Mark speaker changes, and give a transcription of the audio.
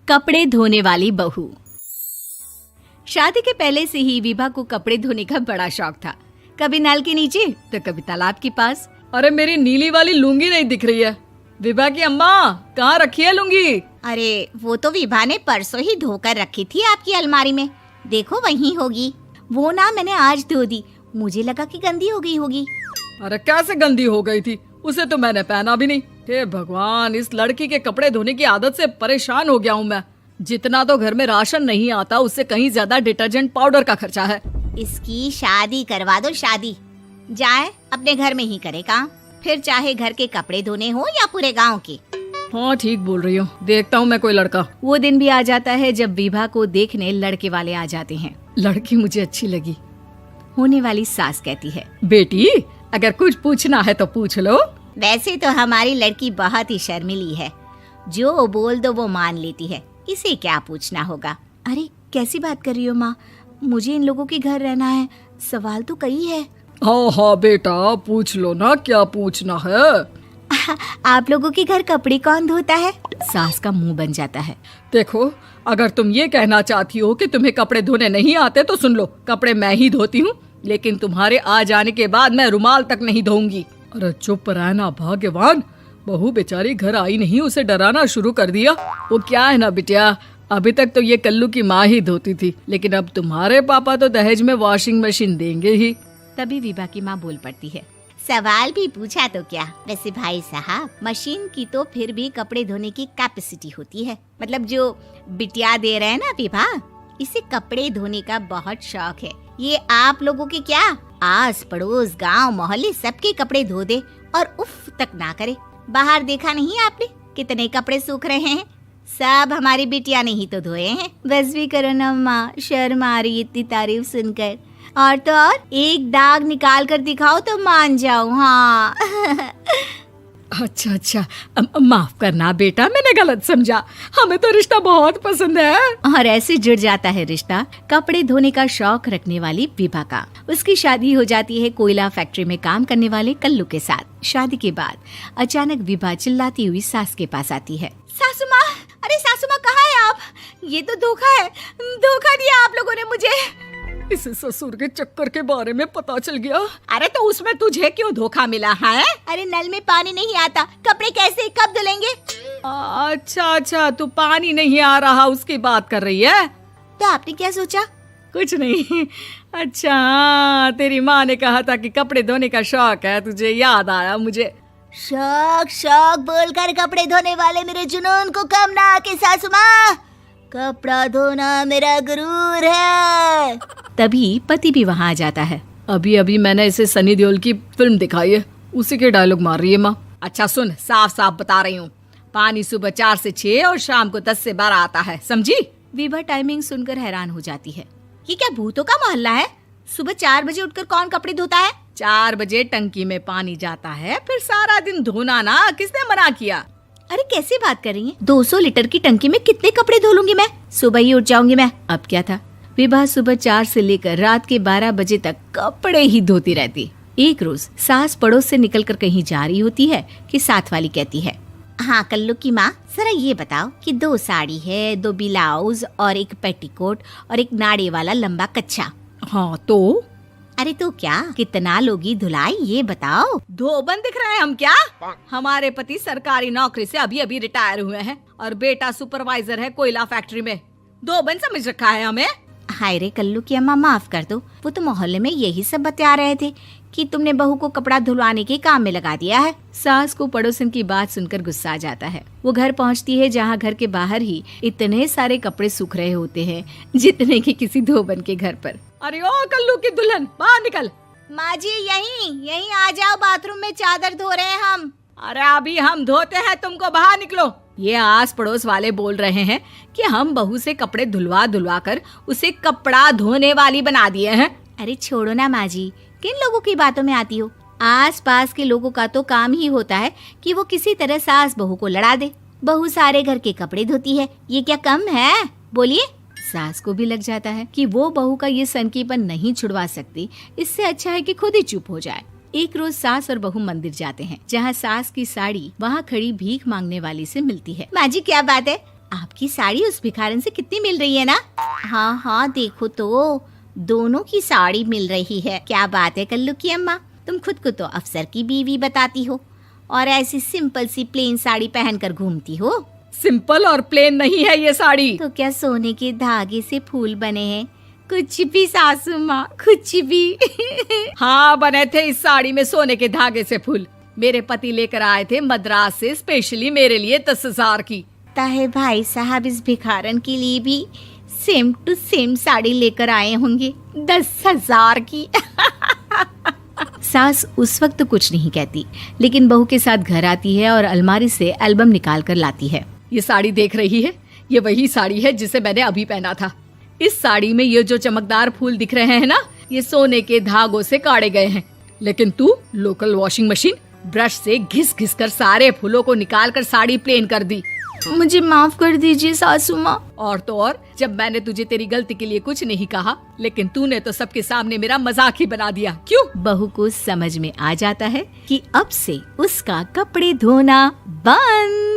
Speaker 1: कपड़े धोने वाली बहू। शादी के पहले से ही विभा को कपड़े धोने का बड़ा शौक था। कभी नल के नीचे तो कभी तालाब के पास।
Speaker 2: अरे मेरी नीली वाली लुंगी नहीं दिख रही है। विभा की अम्मा, कहाँ रखी है लुंगी?
Speaker 3: अरे वो तो विभा ने परसों ही धोकर रखी थी आपकी अलमारी में, देखो वहीं होगी। वो ना मैंने आज धो दी, मुझे लगा कि गंदी हो गई होगी।
Speaker 2: अरे कैसे गंदी हो गई थी? उसे तो मैंने पहना भी नहीं। हे भगवान, इस लड़की के कपड़े धोने की आदत से परेशान हो गया हूँ मैं। जितना तो घर में राशन नहीं आता, उससे कहीं ज्यादा डिटर्जेंट पाउडर का खर्चा है।
Speaker 3: इसकी शादी करवा दो, शादी जाए अपने घर में ही करे काम, फिर चाहे घर के कपड़े धोने हो या पूरे गांव के।
Speaker 2: हाँ ठीक बोल रही हूँ, देखता हूँ मैं कोई लड़का।
Speaker 1: वो दिन भी आ जाता है जब विभा को देखने लड़के वाले आ जाते हैं।
Speaker 2: लड़की मुझे अच्छी लगी।
Speaker 1: होने वाली सास कहती है,
Speaker 2: बेटी अगर कुछ पूछना है तो पूछ लो।
Speaker 3: वैसे तो हमारी लड़की बहुत ही शर्मीली है, जो बोल दो वो मान लेती है, इसे क्या पूछना होगा।
Speaker 1: अरे कैसी बात कर रही हो माँ, मुझे इन लोगों के घर रहना है, सवाल तो कई है।
Speaker 2: हाँ हाँ बेटा, पूछ लो ना, क्या पूछना है।
Speaker 1: आप लोगों के घर कपड़े कौन धोता है? सास का मुंह बन जाता है।
Speaker 2: देखो, अगर तुम ये कहना चाहती हो कि तुम्हें कपड़े धोने नहीं आते तो सुन लो, कपड़े मैं ही धोती हूँ, लेकिन तुम्हारे आ जाने के बाद मैं रुमाल तक नहीं धोऊंगी। अरे चुप रहना भाग्यवान, बहू बेचारी घर आई नहीं, उसे डराना शुरू कर दिया। वो क्या है ना बिटिया, अभी तक तो ये कल्लू की माँ ही धोती थी, लेकिन अब तुम्हारे पापा तो दहेज में वॉशिंग मशीन देंगे ही।
Speaker 1: तभी विभा की माँ बोल पड़ती है,
Speaker 3: सवाल भी पूछा तो क्या। वैसे भाई साहब, मशीन की तो फिर भी कपड़े धोने की कैपेसिटी होती है। मतलब जो बिटिया दे रहे हैं ना विभा, इसे कपड़े धोने का बहुत शौक है। ये आप लोगों के क्या, आस पड़ोस गांव मोहल्ले सबके कपड़े धो दे और उफ तक ना करे। बाहर देखा नहीं आपने कितने कपड़े सूख रहे हैं? सब हमारी बिटिया ने ही तो धोए हैं।
Speaker 1: बस भी करो ना माँ, शर्म आ रही इतनी तारीफ सुनकर। और तो और एक दाग निकाल कर दिखाओ तो मान जाऊं। हाँ
Speaker 2: अच्छा, माफ करना बेटा, मैंने गलत समझा। हमें तो रिश्ता बहुत पसंद है।
Speaker 1: और ऐसे जुड़ जाता है रिश्ता कपड़े धोने का शौक रखने वाली विभा का। उसकी शादी हो जाती है कोयला फैक्ट्री में काम करने वाले कल्लू के साथ। शादी के बाद अचानक विभा चिल्लाती हुई सास के पास आती है।
Speaker 3: सासू माँ, अरे सासू माँ कहाँ है आप? ये तो धोखा है, धोखा दिया आप लोगों ने मुझे।
Speaker 2: इसे ससुर के चक्कर के बारे में पता चल गया।
Speaker 3: अरे तो उसमें तुझे क्यों धोखा मिला है? अरे नल में पानी नहीं आता, कपड़े कैसे कब धुलेंगे?
Speaker 2: अच्छा, तू पानी नहीं आ रहा उसकी बात कर रही है।
Speaker 3: तो आपने क्या सोचा?
Speaker 2: कुछ नहीं। अच्छा, तेरी माँ ने कहा था कि कपड़े धोने का शौक है तुझे, याद आया मुझे।
Speaker 3: शौक बोलकर कपड़े धोने वाले मेरे जुनून को कम ना आके सासू माँ, कपड़ा धोना मेरा गुरूर है।
Speaker 1: तभी पति भी वहाँ आ जाता है।
Speaker 2: अभी मैंने इसे सनी देओल की फिल्म दिखाई है, उसी के डायलॉग मार रही है माँ। अच्छा सुन, साफ साफ बता रही हूँ, पानी सुबह 4 से 6 और शाम को 10 से 12 आता है, समझी?
Speaker 1: विभा टाइमिंग सुनकर हैरान हो जाती है।
Speaker 3: ये क्या भूतों का मोहल्ला है? सुबह 4 बजे उठकर कौन कपड़े धोता है?
Speaker 2: 4 बजे टंकी में पानी जाता है, फिर सारा दिन धोना ना, किसने मना किया?
Speaker 1: अरे कैसी बात कर रही हैं? 200 लीटर की टंकी में कितने कपड़े धो लूंगी मैं? सुबह ही उठ जाऊंगी मैं। अब क्या था, विभा सुबह 4 से लेकर रात के 12 बजे तक कपड़े ही धोती रहती। एक रोज सास पड़ोस से निकलकर कहीं जा रही होती है कि साथ वाली कहती है,
Speaker 3: हाँ कल्लू की माँ, जरा ये बताओ कि 2 साड़ी है, 2 ब्लाउज और एक पेटीकोट और एक नाड़े वाला लंबा कच्छा।
Speaker 2: हाँ तो?
Speaker 3: अरे तो क्या, कितना लोगी धुलाई ये बताओ।
Speaker 2: धोबन दिख रहे हैं हम क्या? हमारे पति सरकारी नौकरी से अभी रिटायर हुए हैं और बेटा सुपरवाइजर है कोयला फैक्ट्री में। धोबन समझ रखा है हमें?
Speaker 3: हाय रे कल्लू की अम्मा, माफ कर दो, वो तो मोहल्ले में यही सब बता रहे थे कि तुमने बहू को कपड़ा धुलवाने के काम में लगा दिया है।
Speaker 1: सास को पड़ोसन की बात सुनकर गुस्सा आ जाता है। वो घर पहुंचती है जहां घर के बाहर ही इतने सारे कपड़े सूख रहे होते हैं जितने कि किसी धोबन के घर पर।
Speaker 2: अरे ओ कल्लू की दुल्हन, बाहर निकल।
Speaker 3: माँ जी यहीं आ जाओ, बाथरूम में चादर धो रहे हैं हम।
Speaker 2: अरे अभी हम धोते हैं, तुमको बाहर निकलो। ये आस पड़ोस वाले बोल रहे हैं कि हम बहू से कपड़े धुलवा कर उसे कपड़ा धोने वाली बना दिए हैं।
Speaker 1: अरे छोड़ो ना माँ जी, किन लोगों की बातों में आती हो? आस पास के लोगों का तो काम ही होता है कि वो किसी तरह सास बहू को लड़ा दे। बहू सारे घर के कपड़े धोती है, ये क्या कम है? बोलिए। सास को भी लग जाता है कि वो बहू का ये सनकीपन नहीं छुड़वा सकती, इससे अच्छा है कि खुद ही चुप हो जाए। एक रोज सास और बहू मंदिर जाते हैं, जहाँ सास की साड़ी वहाँ खड़ी भीख मांगने वाली से मिलती है।
Speaker 3: माँ जी क्या बात है, आपकी साड़ी उस भिखारन से कितनी मिल रही है ना? हाँ हाँ देखो तो, दोनों की साड़ी मिल रही है। क्या बात है कल्लू की अम्मा, तुम खुद को तो अफसर की बीवी बताती हो और ऐसी सिंपल सी प्लेन साड़ी पहनकर घूमती हो।
Speaker 2: सिंपल और प्लेन नहीं है ये साड़ी।
Speaker 3: तो क्या सोने के धागे से फूल बने हैं? कुछ भी सासू माँ, कुछ भी।
Speaker 2: हाँ बने थे इस साड़ी में सोने के धागे से फूल। मेरे पति लेकर आए थे मद्रास से स्पेशली मेरे लिए 10,000 की।
Speaker 3: ताहे भाई साहब इस भिखारन के लिए भी सेम टू सेम साड़ी लेकर आए होंगे 10,000 की।
Speaker 1: सास उस वक्त तो कुछ नहीं कहती, लेकिन बहू के साथ घर आती है और अलमारी से एल्बम निकाल कर लाती है।
Speaker 2: ये साड़ी देख रही है, ये वही साड़ी है जिसे मैंने अभी पहना था। इस साड़ी में ये जो चमकदार फूल दिख रहे हैं ना, ये सोने के धागों से काढ़े गए हैं। लेकिन तू लोकल वॉशिंग मशीन ब्रश से घिस घिस कर सारे फूलों को निकाल कर साड़ी प्लेन कर दी।
Speaker 1: मुझे माफ कर दीजिए सासू माँ।
Speaker 2: और तो और, जब मैंने तुझे तेरी गलती के लिए कुछ नहीं कहा, लेकिन तूने तो सबके सामने मेरा मजाक ही बना दिया। क्यों?
Speaker 1: बहू को समझ में आ जाता है कि अब से उसका कपड़े धोना बंद।